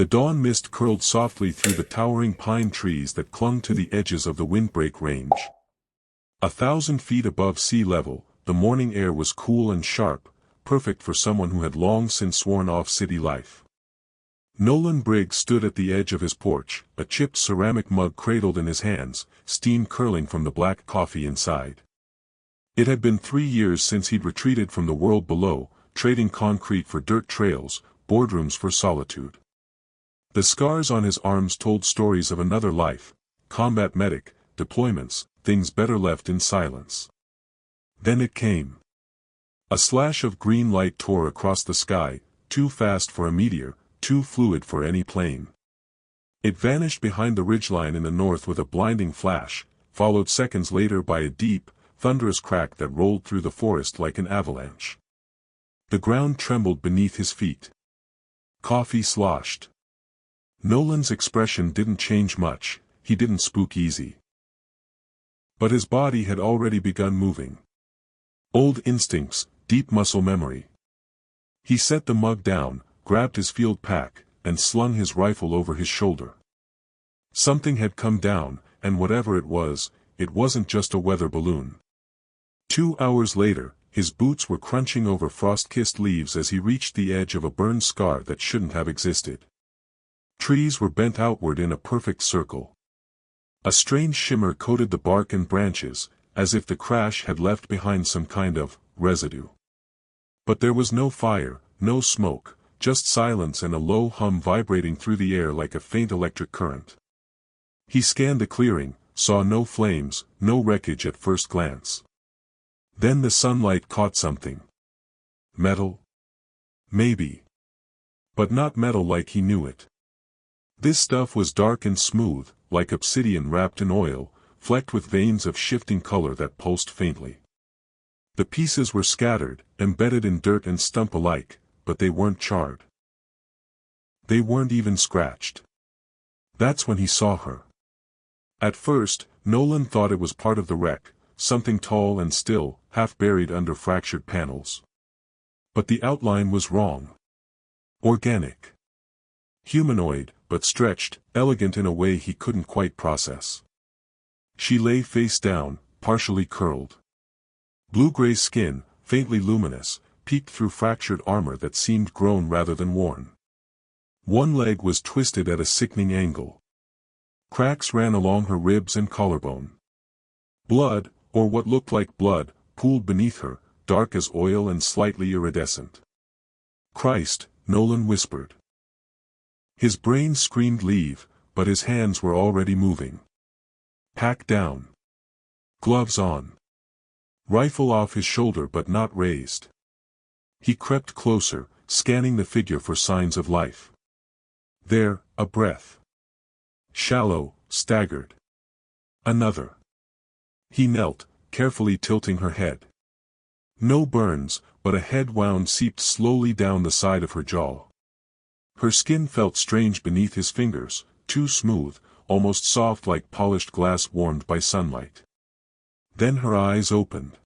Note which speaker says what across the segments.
Speaker 1: The dawn mist curled softly through the towering pine trees that clung to the edges of the windbreak range. 1,000 feet above sea level, the morning air was cool and sharp, perfect for someone who had long since sworn off city life. Nolan Briggs stood at the edge of his porch, a chipped ceramic mug cradled in his hands, steam curling from the black coffee inside. It had been 3 years since he'd retreated from the world below, trading concrete for dirt trails, boardrooms for solitude. The scars on his arms told stories of another life, combat medic, deployments, things better left in silence. Then it came. A slash of green light tore across the sky, too fast for a meteor, too fluid for any plane. It vanished behind the ridgeline in the north with a blinding flash, followed seconds later by a deep, thunderous crack that rolled through the forest like an avalanche. The ground trembled beneath his feet. Coffee sloshed. Nolan's expression didn't change much, he didn't spook easy. But his body had already begun moving. Old instincts, deep muscle memory. He set the mug down, grabbed his field pack, and slung his rifle over his shoulder. Something had come down, and whatever it wasn't just a weather balloon. 2 hours later, his boots were crunching over frost-kissed leaves as he reached the edge of a burned scar that shouldn't have existed. Trees were bent outward in a perfect circle. A strange shimmer coated the bark and branches, as if the crash had left behind some kind of residue. But there was no fire, no smoke, just silence and a low hum vibrating through the air like a faint electric current. He scanned the clearing, saw no flames, no wreckage at first glance. Then the sunlight caught something. Metal? Maybe. But not metal like he knew it. This stuff was dark and smooth, like obsidian wrapped in oil, flecked with veins of shifting color that pulsed faintly. The pieces were scattered, embedded in dirt and stump alike, but they weren't charred. They weren't even scratched. That's when he saw her. At first, Nolan thought it was part of the wreck, something tall and still, half buried under fractured panels. But the outline was wrong. Organic. Humanoid, but stretched, elegant in a way he couldn't quite process. She lay face down, partially curled. Blue-gray skin, faintly luminous, peeked through fractured armor that seemed grown rather than worn. One leg was twisted at a sickening angle. Cracks ran along her ribs and collarbone. Blood, or what looked like blood, pooled beneath her, dark as oil and slightly iridescent. "Christ," Nolan whispered. His brain screamed leave, but his hands were already moving. Pack down. Gloves on. Rifle off his shoulder but not raised. He crept closer, scanning the figure for signs of life. There, a breath. Shallow, staggered. Another. He knelt, carefully tilting her head. No burns, but a head wound seeped slowly down the side of her jaw. Her skin felt strange beneath his fingers, too smooth, almost soft like polished glass warmed by sunlight. Then her eyes opened.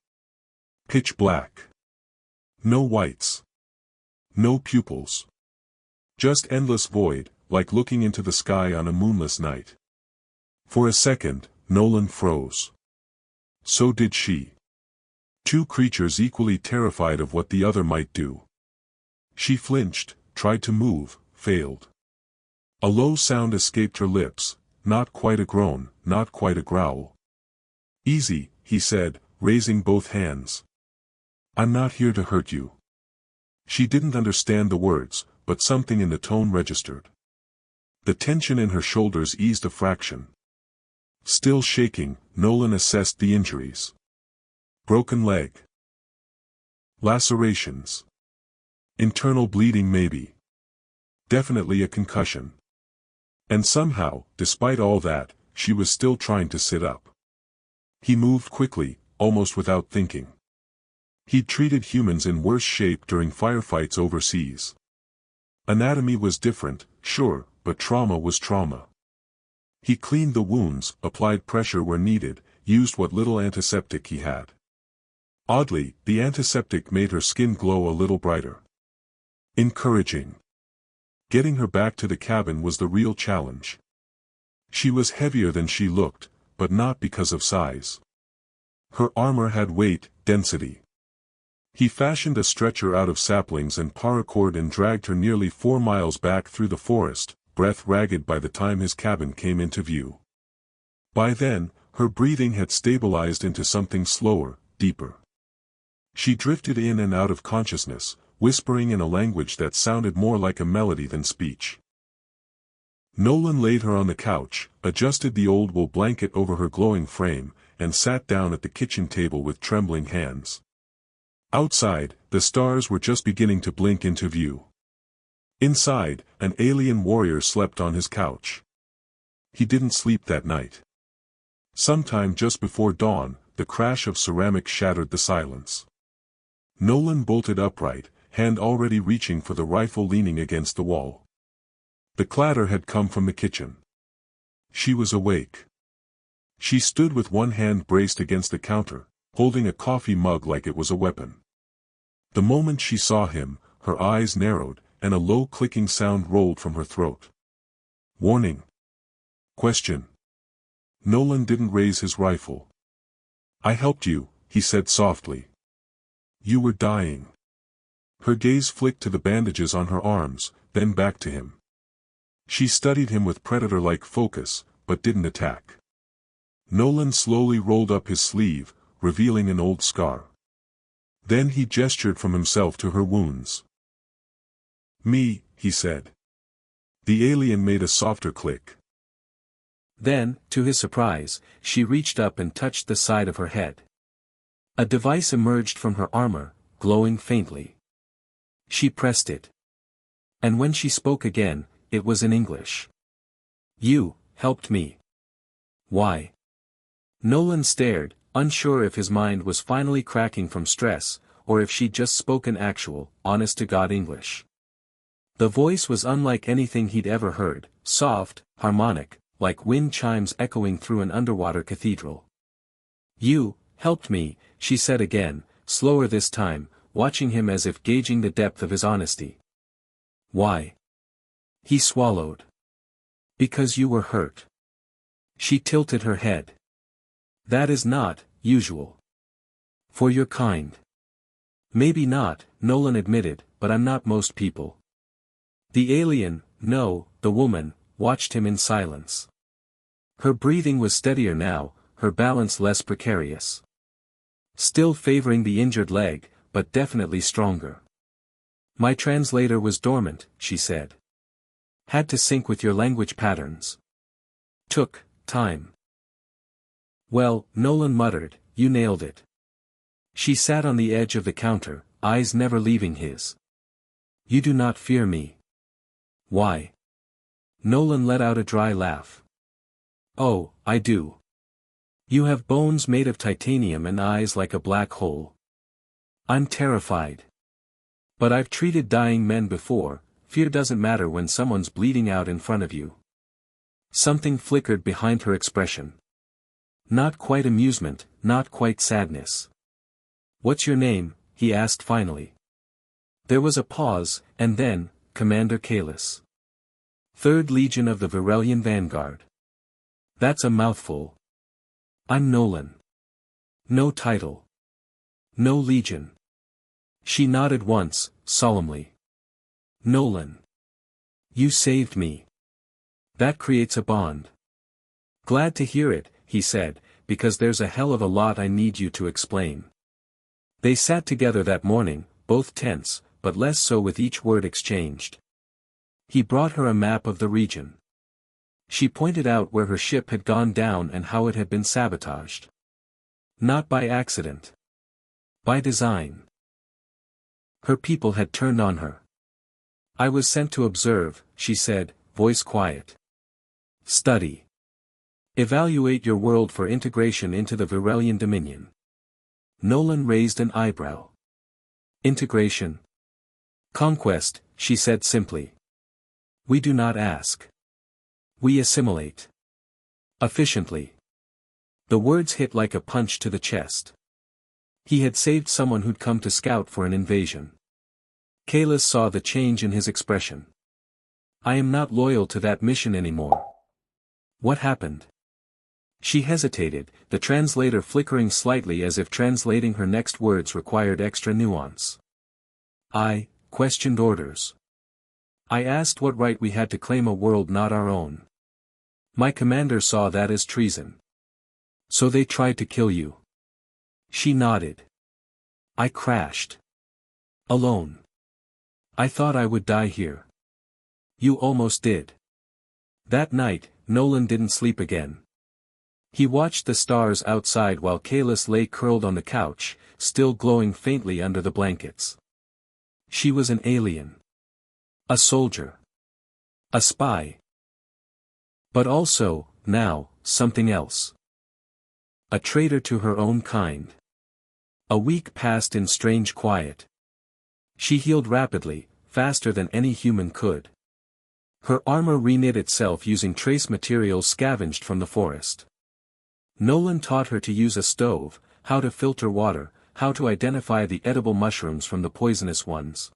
Speaker 1: Pitch black. No whites. No pupils. Just endless void, like looking into the sky on a moonless night. For a second, Nolan froze. So did she. Two creatures equally terrified of what the other might do. She flinched, tried to move, failed. A low sound escaped her lips, not quite a groan, not quite a growl. "Easy," he said, raising both hands. "I'm not here to hurt you." She didn't understand the words, but something in the tone registered. The tension in her shoulders eased a fraction. Still shaking, Nolan assessed the injuries. Broken leg. Lacerations. Internal bleeding maybe. Definitely a concussion. And somehow, despite all that, she was still trying to sit up. He moved quickly, almost without thinking. He'd treated humans in worse shape during firefights overseas. Anatomy was different, sure, but trauma was trauma. He cleaned the wounds, applied pressure where needed, used what little antiseptic he had. Oddly, the antiseptic made her skin glow a little brighter. Encouraging. Getting her back to the cabin was the real challenge. She was heavier than she looked, but not because of size. Her armor had weight, density. He fashioned a stretcher out of saplings and paracord and dragged her nearly 4 miles back through the forest, breath ragged by the time his cabin came into view. By then, her breathing had stabilized into something slower, deeper. She drifted in and out of consciousness, whispering in a language that sounded more like a melody than speech. Nolan laid her on the couch, adjusted the old wool blanket over her glowing frame, and sat down at the kitchen table with trembling hands. Outside, the stars were just beginning to blink into view. Inside, an alien warrior slept on his couch. He didn't sleep that night. Sometime just before dawn, the crash of ceramic shattered the silence. Nolan bolted upright, hand already reaching for the rifle leaning against the wall. The clatter had come from the kitchen. She was awake. She stood with one hand braced against the counter, holding a coffee mug like it was a weapon. The moment she saw him, her eyes narrowed, and a low clicking sound rolled from her throat. Warning. Question. Nolan didn't raise his rifle. I helped you, he said softly. You were dying. Her gaze flicked to the bandages on her arms, then back to him. She studied him with predator-like focus, but didn't attack. Nolan slowly rolled up his sleeve, revealing an old scar. Then he gestured from himself to her wounds. Me, he said. The alien made a softer click.
Speaker 2: Then, to his surprise, she reached up and touched the side of her head. A device emerged from her armor, glowing faintly. She pressed it. And when she spoke again, it was in English. You helped me. Why? Nolan stared, unsure if his mind was finally cracking from stress, or if she'd just spoken actual, honest-to-God English. The voice was unlike anything he'd ever heard, soft, harmonic, like wind chimes echoing through an underwater cathedral. You helped me, she said again, slower this time, watching him as if gauging the depth of his honesty. Why? He swallowed. Because you were hurt. She tilted her head. That is not usual. For your kind. Maybe not, Nolan admitted, but I'm not most people. The alien, no, the woman, watched him in silence. Her breathing was steadier now, her balance less precarious. Still favoring the injured leg, but definitely stronger. My translator was dormant, she said. Had to sync with your language patterns. Took time. Well, Nolan muttered, you nailed it. She sat on the edge of the counter, eyes never leaving his. You do not fear me. Why? Nolan let out a dry laugh. Oh, I do. You have bones made of titanium and eyes like a black hole. I'm terrified. But I've treated dying men before, fear doesn't matter when someone's bleeding out in front of you. Something flickered behind her expression. Not quite amusement, not quite sadness. What's your name? He asked finally. There was a pause, and then, Commander Kalis. 3rd Legion of the Virelian Vanguard. That's a mouthful. I'm Nolan. No title. No legion. She nodded once, solemnly. Nolan. You saved me. That creates a bond. Glad to hear it, he said, because there's a hell of a lot I need you to explain. They sat together that morning, both tense, but less so with each word exchanged. He brought her a map of the region. She pointed out where her ship had gone down and how it had been sabotaged. Not by accident. By design. Her people had turned on her. I was sent to observe, she said, voice quiet. Study. Evaluate your world for integration into the Virelian Dominion. Nolan raised an eyebrow. Integration. Conquest, she said simply. We do not ask. We assimilate. Efficiently. The words hit like a punch to the chest. He had saved someone who'd come to scout for an invasion. Kalis saw the change in his expression. I am not loyal to that mission anymore. What happened? She hesitated, the translator flickering slightly as if translating her next words required extra nuance. I questioned orders. I asked what right we had to claim a world not our own. My commander saw that as treason. So they tried to kill you. She nodded. I crashed. Alone. I thought I would die here. You almost did. That night, Nolan didn't sleep again. He watched the stars outside while Kalis lay curled on the couch, still glowing faintly under the blankets. She was an alien. A soldier. A spy. But also, now, something else. A traitor to her own kind. A week passed in strange quiet. She healed rapidly, faster than any human could. Her armor reknit itself using trace materials scavenged from the forest. Nolan taught her to use a stove, how to filter water, how to identify the edible mushrooms from the poisonous ones.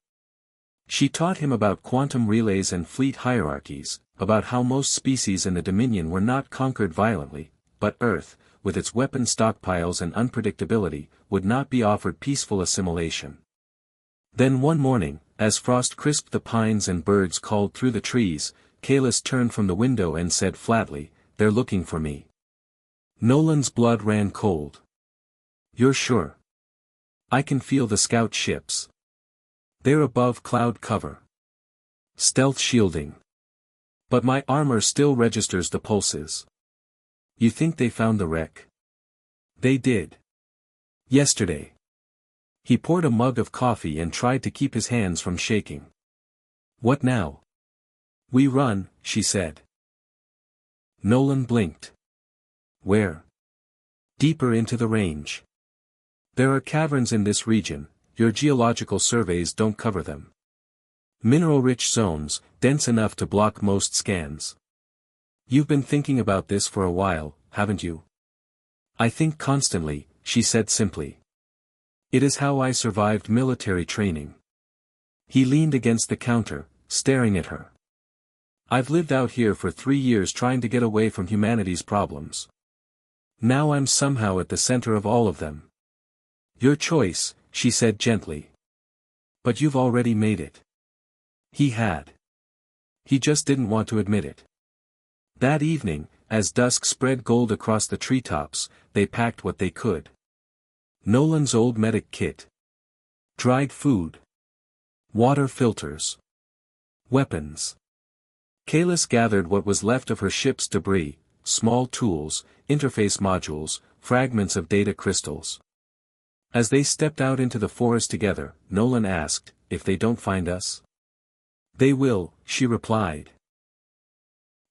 Speaker 2: She taught him about quantum relays and fleet hierarchies, about how most species in the Dominion were not conquered violently, but Earth, with its weapon stockpiles and unpredictability, would not be offered peaceful assimilation. Then one morning, as frost crisped the pines and birds called through the trees, Kalis turned from the window and said flatly, "They're looking for me." Nolan's blood ran cold. "You're sure?" "I can feel the scout ships. They're above cloud cover. Stealth shielding. But my armor still registers the pulses." "You think they found the wreck?" "They did. Yesterday." He poured a mug of coffee and tried to keep his hands from shaking. "What now?" "We run," she said. Nolan blinked. "Where?" "Deeper into the range. There are caverns in this region, your geological surveys don't cover them. Mineral-rich zones, dense enough to block most scans. You've been thinking about this for a while, haven't you?" "I think constantly," she said simply. "It is how I survived military training." He leaned against the counter, staring at her. "I've lived out here for 3 years trying to get away from humanity's problems. Now I'm somehow at the center of all of them." "Your choice," she said gently. "But you've already made it." He had. He just didn't want to admit it. That evening, as dusk spread gold across the treetops, they packed what they could. Nolan's old medic kit. Dried food. Water filters. Weapons. Kalis gathered what was left of her ship's debris, small tools, interface modules, fragments of data crystals. As they stepped out into the forest together, Nolan asked, "If they don't find us?" "They will," she replied.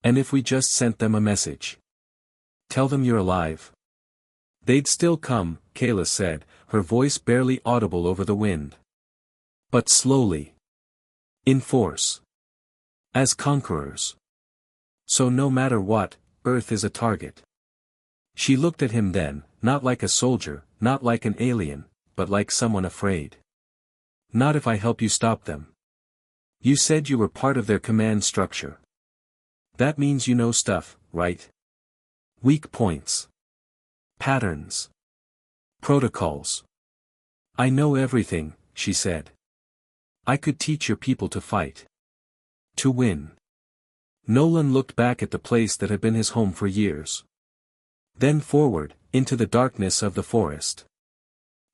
Speaker 2: "And if we just sent them a message? Tell them you're alive?" "They'd still come," Kalis said, her voice barely audible over the wind. "But slowly. In force. As conquerors. So no matter what, Earth is a target." She looked at him then, not like a soldier, not like an alien, but like someone afraid. "Not if I help you stop them. You said you were part of their command structure. That means you know stuff, right? Weak points. Patterns. Protocols." "I know everything," she said. "I could teach your people to fight. To win." Nolan looked back at the place that had been his home for years. Then forward, into the darkness of the forest.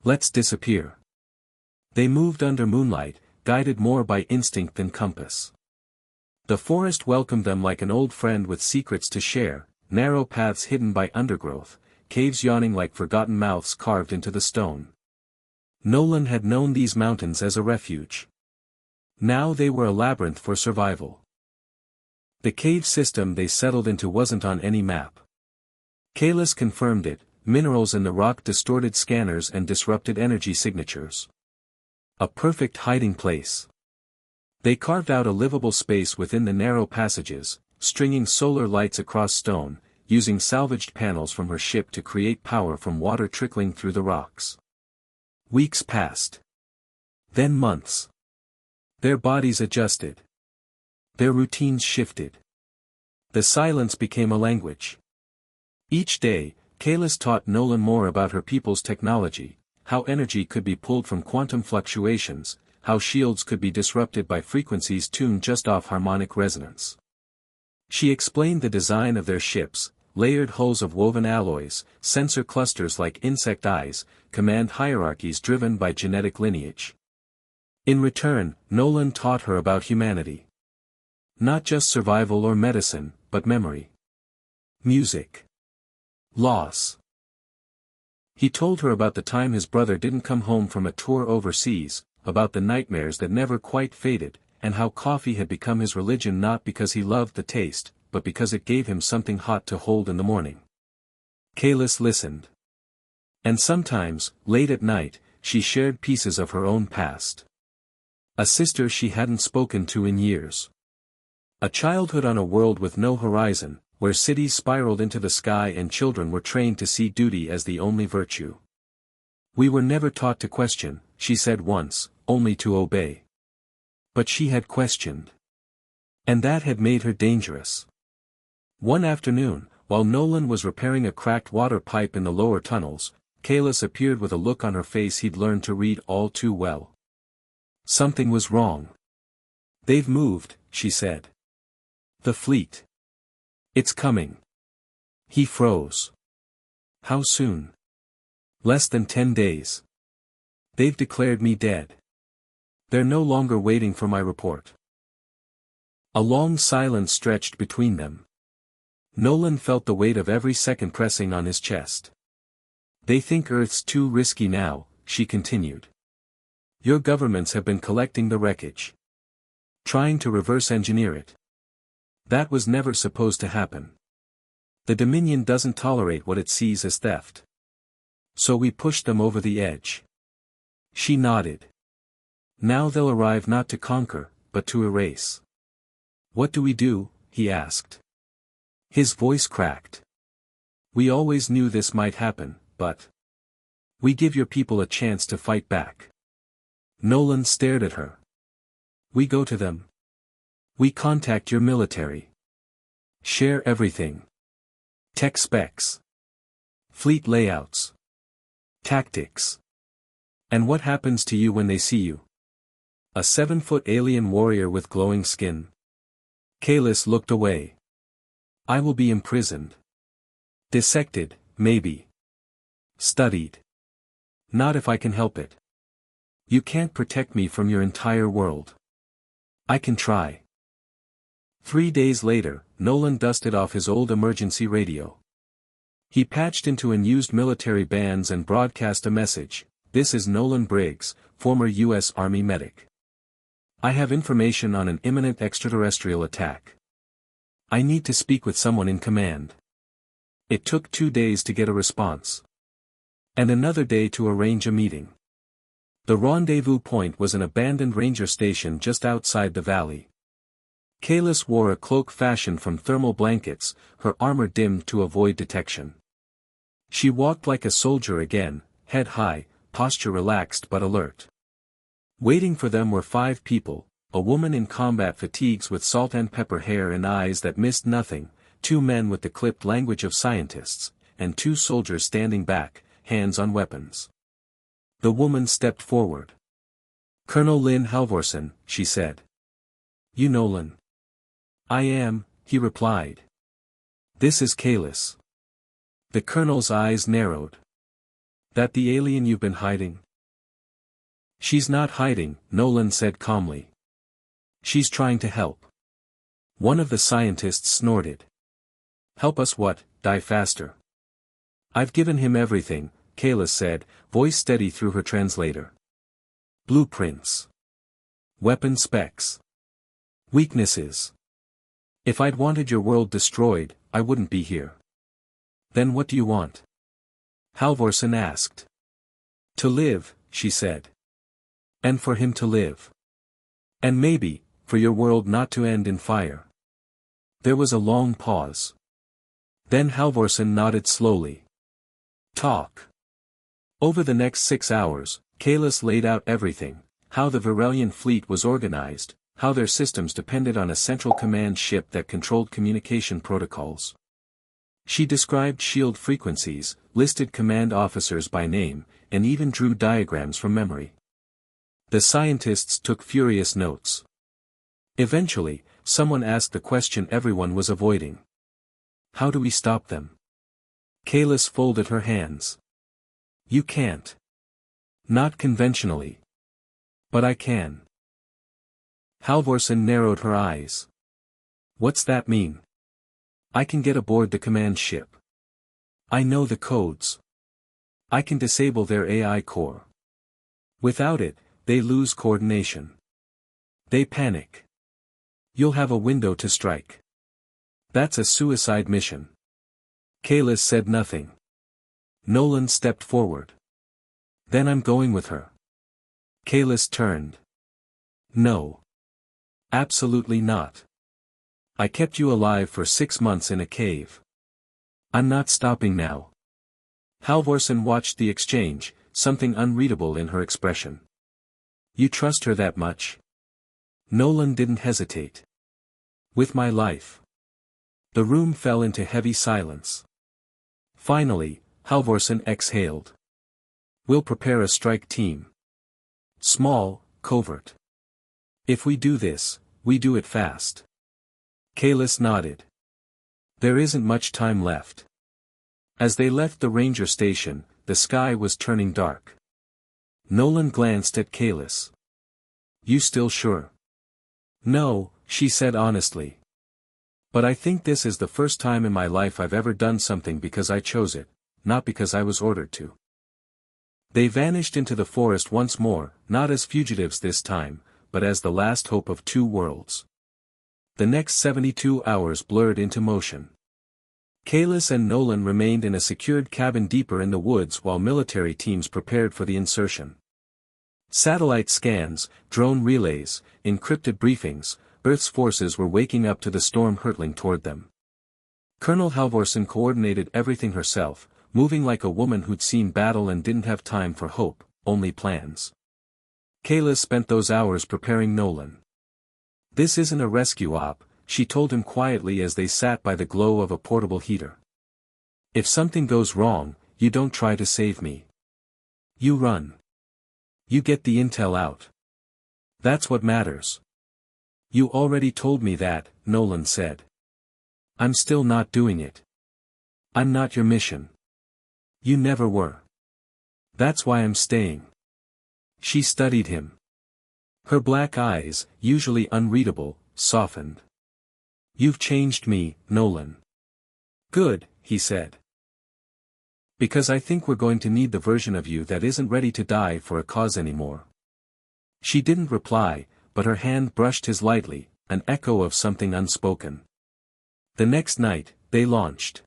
Speaker 2: "Let's disappear." They moved under moonlight, guided more by instinct than compass. The forest welcomed them like an old friend with secrets to share, narrow paths hidden by undergrowth, caves yawning like forgotten mouths carved into the stone. Nolan had known these mountains as a refuge. Now they were a labyrinth for survival. The cave system they settled into wasn't on any map. Kalis confirmed it, minerals in the rock distorted scanners and disrupted energy signatures. A perfect hiding place. They carved out a livable space within the narrow passages, stringing solar lights across stone, using salvaged panels from her ship to create power from water trickling through the rocks. Weeks passed. Then months. Their bodies adjusted. Their routines shifted. The silence became a language. Each day, Kalis taught Nolan more about her people's technology, how energy could be pulled from quantum fluctuations, how shields could be disrupted by frequencies tuned just off harmonic resonance. She explained the design of their ships, layered hulls of woven alloys, sensor clusters like insect eyes, command hierarchies driven by genetic lineage. In return, Nolan taught her about humanity. Not just survival or medicine, but memory. Music. Loss. He told her about the time his brother didn't come home from a tour overseas, about the nightmares that never quite faded, and how coffee had become his religion not because he loved the taste, but because it gave him something hot to hold in the morning. Kalis listened. And sometimes, late at night, she shared pieces of her own past. A sister she hadn't spoken to in years. A childhood on a world with no horizon, where cities spiraled into the sky and children were trained to see duty as the only virtue. We were never taught to question, she said once, only to obey. But she had questioned. And that had made her dangerous. One afternoon, while Nolan was repairing a cracked water pipe in the lower tunnels, Kalis appeared with a look on her face he'd learned to read all too well. Something was wrong. They've moved, she said. The fleet. It's coming. He froze. How soon? Less than 10 days. They've declared me dead. They're no longer waiting for my report. A long silence stretched between them. Nolan felt the weight of every second pressing on his chest. They think Earth's too risky now, she continued. Your governments have been collecting the wreckage. Trying to reverse engineer it. That was never supposed to happen. The Dominion doesn't tolerate what it sees as theft. So we pushed them over the edge. She nodded. Now they'll arrive not to conquer, but to erase. What do we do? He asked. His voice cracked. We always knew this might happen, but we give your people a chance to fight back. Nolan stared at her. We go to them. We contact your military. Share everything. Tech specs. Fleet layouts. Tactics. And what happens to you when they see you? A 7-foot alien warrior with glowing skin. Kalis looked away. I will be imprisoned. Dissected, maybe. Studied. Not if I can help it. You can't protect me from your entire world. I can try. 3 days later, Nolan dusted off his old emergency radio. He patched into unused military bands and broadcast a message. This is Nolan Briggs, former U.S. Army medic. I have information on an imminent extraterrestrial attack. I need to speak with someone in command. It took 2 days to get a response. And another day to arrange a meeting. The rendezvous point was an abandoned ranger station just outside the valley. Kalis wore a cloak fashioned from thermal blankets, her armor dimmed to avoid detection. She walked like a soldier again, head high, posture relaxed but alert. Waiting for them were 5 people, a woman in combat fatigues with salt and pepper hair and eyes that missed nothing, 2 men with the clipped language of scientists, and 2 soldiers standing back, hands on weapons. The woman stepped forward. Colonel Lynn Halvorsen, she said. You Nolan? I am, he replied. This is Kalis. The colonel's eyes narrowed. That the alien you've been hiding? She's not hiding, Nolan said calmly. She's trying to help. One of the scientists snorted. Help us what? Die faster. I've given him everything, Kalis said, voice steady through her translator. Blueprints. Weapon specs. Weaknesses. If I'd wanted your world destroyed, I wouldn't be here. Then what do you want? Halvorsen asked. To live, she said. And for him to live. And maybe, for your world not to end in fire. There was a long pause. Then Halvorsen nodded slowly. Talk. Over the next 6 hours, Kalis laid out everything, how the Virelian fleet was organized, how their systems depended on a central command ship that controlled communication protocols. She described shield frequencies, listed command officers by name, and even drew diagrams from memory. The scientists took furious notes. Eventually, someone asked the question everyone was avoiding. How do we stop them? Kalis folded her hands. You can't. Not conventionally. But I can. Halvorsen narrowed her eyes. What's that mean? I can get aboard the command ship. I know the codes. I can disable their AI core. Without it, they lose coordination. They panic. You'll have a window to strike. That's a suicide mission. Kalis said nothing. Nolan stepped forward. Then I'm going with her. Kalis turned. No. Absolutely not. I kept you alive for 6 months in a cave. I'm not stopping now. Halvorsen watched the exchange, something unreadable in her expression. You trust her that much? Nolan didn't hesitate. With my life. The room fell into heavy silence. Finally, Halvorsen exhaled. We'll prepare a strike team. Small, covert. If we do this, we do it fast. Kalis nodded. There isn't much time left. As they left the ranger station, the sky was turning dark. Nolan glanced at Kalis. You still sure? No, she said honestly. But I think this is the first time in my life I've ever done something because I chose it, not because I was ordered to. They vanished into the forest once more, not as fugitives this time, but as the last hope of 2 worlds. The next 72 hours blurred into motion. Kalis and Nolan remained in a secured cabin deeper in the woods while military teams prepared for the insertion. Satellite scans, drone relays, encrypted briefings, Earth's forces were waking up to the storm hurtling toward them. Colonel Halvorsen coordinated everything herself, moving like a woman who'd seen battle and didn't have time for hope, only plans. Kalis spent those hours preparing Nolan. This isn't a rescue op, she told him quietly as they sat by the glow of a portable heater. If something goes wrong, you don't try to save me. You run. You get the intel out. That's what matters. You already told me that, Nolan said. I'm still not doing it. I'm not your mission. You never were. That's why I'm staying. She studied him. Her black eyes, usually unreadable, softened. You've changed me, Nolan. Good, he said. Because I think we're going to need the version of you that isn't ready to die for a cause anymore. She didn't reply, but her hand brushed his lightly, an echo of something unspoken. The next night, they launched.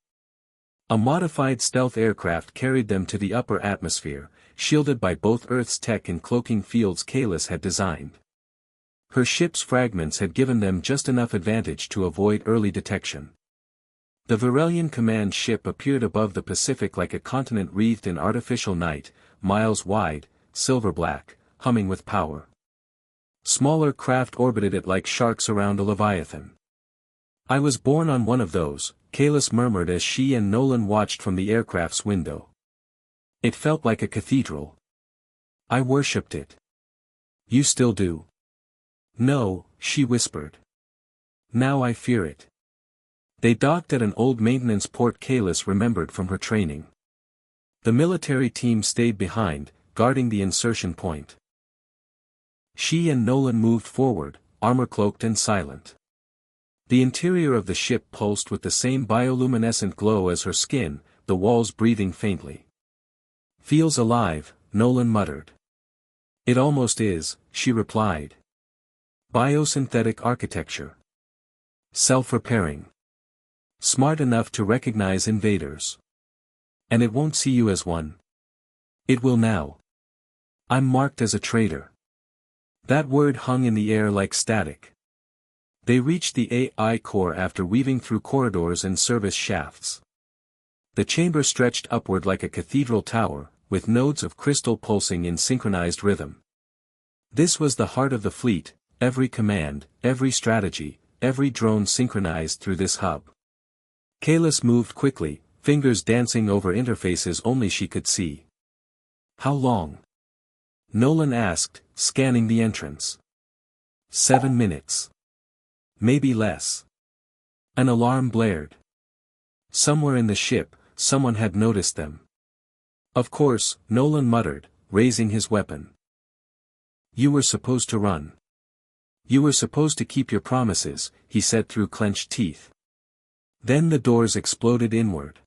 Speaker 2: A modified stealth aircraft carried them to the upper atmosphere, shielded by both Earth's tech and cloaking fields Kalis had designed. Her ship's fragments had given them just enough advantage to avoid early detection. The Varelian command ship appeared above the Pacific like a continent wreathed in artificial night, miles wide, silver-black, humming with power. Smaller craft orbited it like sharks around a leviathan. I was born on one of those, Kalis murmured as she and Nolan watched from the aircraft's window. It felt like a cathedral. I worshipped it. You still do? No, she whispered. Now I fear it. They docked at an old maintenance port Kalis remembered from her training. The military team stayed behind, guarding the insertion point. She and Nolan moved forward, armor-cloaked and silent. The interior of the ship pulsed with the same bioluminescent glow as her skin, the walls breathing faintly. Feels alive, Nolan muttered. It almost is, she replied. Biosynthetic architecture. Self-repairing. Smart enough to recognize invaders. And it won't see you as one. It will now. I'm marked as a traitor. That word hung in the air like static. They reached the AI core after weaving through corridors and service shafts. The chamber stretched upward like a cathedral tower, with nodes of crystal pulsing in synchronized rhythm. This was the heart of the fleet, every command, every strategy, every drone synchronized through this hub. Kalis moved quickly, fingers dancing over interfaces only she could see. How long? Nolan asked, scanning the entrance. 7 minutes. Maybe less. An alarm blared. Somewhere in the ship, someone had noticed them. Of course, Nolan muttered, raising his weapon. You were supposed to run. You were supposed to keep your promises, he said through clenched teeth. Then the doors exploded inward.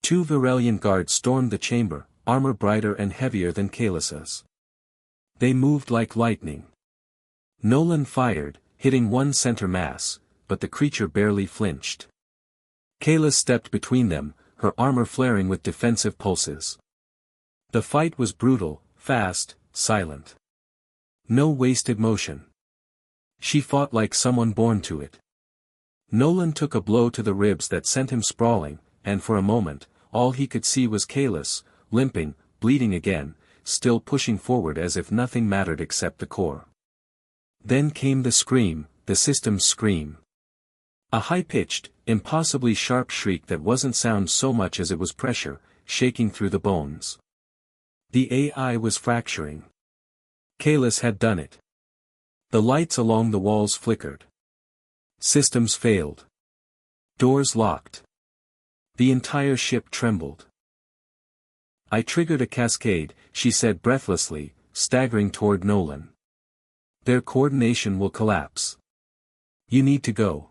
Speaker 2: 2 Virelian guards stormed the chamber, armor brighter and heavier than Kalis's. They moved like lightning. Nolan fired, hitting one center mass, but the creature barely flinched. Kalis stepped between them, her armor flaring with defensive pulses. The fight was brutal, fast, silent. No wasted motion. She fought like someone born to it. Nolan took a blow to the ribs that sent him sprawling, and for a moment, all he could see was Kalis, limping, bleeding again, still pushing forward as if nothing mattered except the core. Then came the scream, the system's scream. A high-pitched, impossibly sharp shriek that wasn't sound so much as it was pressure, shaking through the bones. The AI was fracturing. Kalis had done it. The lights along the walls flickered. Systems failed. Doors locked. The entire ship trembled. I triggered a cascade, she said breathlessly, staggering toward Nolan. Their coordination will collapse. You need to go.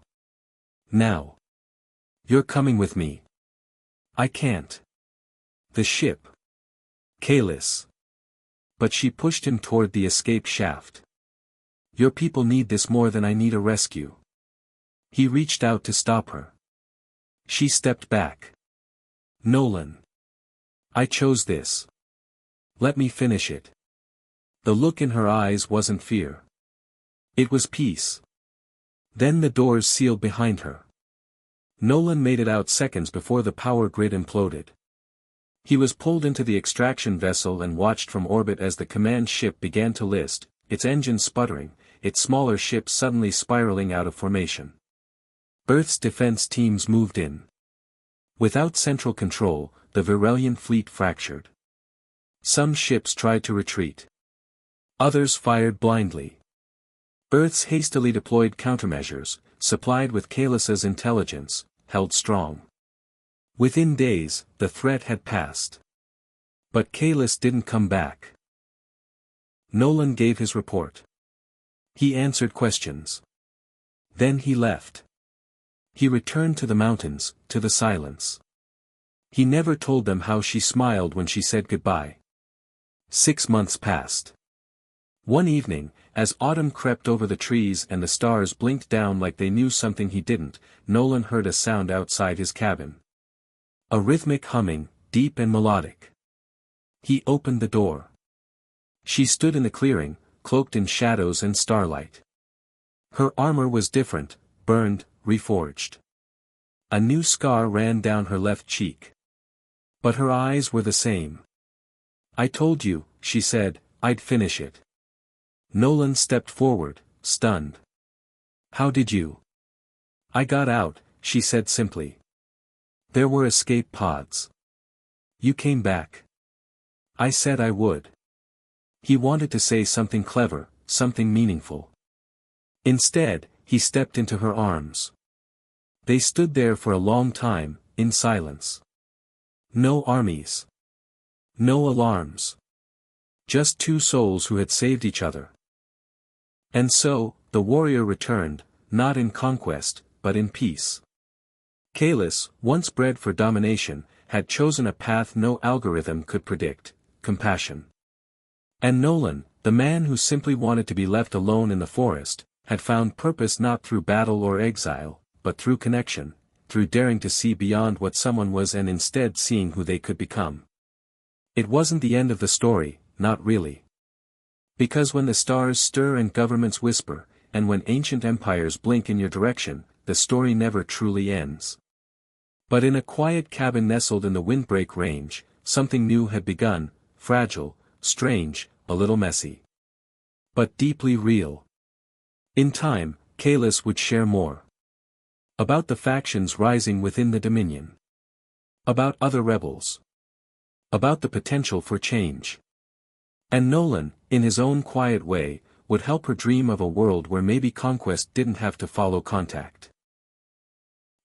Speaker 2: Now. You're coming with me. I can't. The ship. Kalis. But she pushed him toward the escape shaft. Your people need this more than I need a rescue. He reached out to stop her. She stepped back. Nolan. I chose this. Let me finish it. The look in her eyes wasn't fear. It was peace. Then the doors sealed behind her. Nolan made it out seconds before the power grid imploded. He was pulled into the extraction vessel and watched from orbit as the command ship began to list, its engines sputtering, its smaller ships suddenly spiraling out of formation. Earth's defense teams moved in. Without central control, the Virelian fleet fractured. Some ships tried to retreat. Others fired blindly. Earth's hastily deployed countermeasures, supplied with Kalis's intelligence, held strong. Within days, the threat had passed. But Kalis didn't come back. Nolan gave his report. He answered questions. Then he left. He returned to the mountains, to the silence. He never told them how she smiled when she said goodbye. 6 months passed. One evening, as autumn crept over the trees and the stars blinked down like they knew something he didn't, Nolan heard a sound outside his cabin. A rhythmic humming, deep and melodic. He opened the door. She stood in the clearing, cloaked in shadows and starlight. Her armor was different, burned, reforged. A new scar ran down her left cheek. But her eyes were the same. I told you, she said, I'd finish it. Nolan stepped forward, stunned. How did you? I got out, she said simply. There were escape pods. You came back. I said I would. He wanted to say something clever, something meaningful. Instead, he stepped into her arms. They stood there for a long time, in silence. No armies. No alarms. Just 2 souls who had saved each other. And so, the warrior returned, not in conquest, but in peace. Kalis, once bred for domination, had chosen a path no algorithm could predict, compassion. And Nolan, the man who simply wanted to be left alone in the forest, had found purpose not through battle or exile, but through connection, through daring to see beyond what someone was and instead seeing who they could become. It wasn't the end of the story, not really. Because when the stars stir and governments whisper, and when ancient empires blink in your direction, the story never truly ends. But in a quiet cabin nestled in the windbreak range, something new had begun, fragile, strange, a little messy. But deeply real. In time, Kalis would share more. About the factions rising within the Dominion. About other rebels. About the potential for change. And Nolan, in his own quiet way, would help her dream of a world where maybe conquest didn't have to follow contact.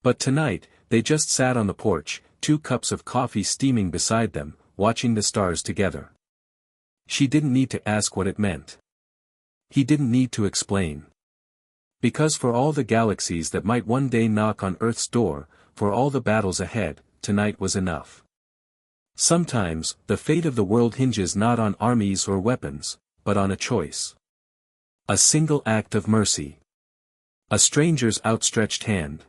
Speaker 2: But tonight, they just sat on the porch, 2 cups of coffee steaming beside them, watching the stars together. She didn't need to ask what it meant. He didn't need to explain. Because for all the galaxies that might one day knock on Earth's door, for all the battles ahead, tonight was enough. Sometimes, the fate of the world hinges not on armies or weapons, but on a choice. A single act of mercy. A stranger's outstretched hand.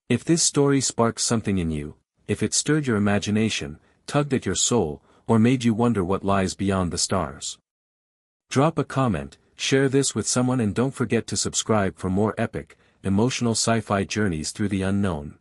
Speaker 2: If this story sparked something in you, if it stirred your imagination, tugged at your soul, or made you wonder what lies beyond the stars, drop a comment, share this with someone, and don't forget to subscribe for more epic, emotional sci-fi journeys through the unknown.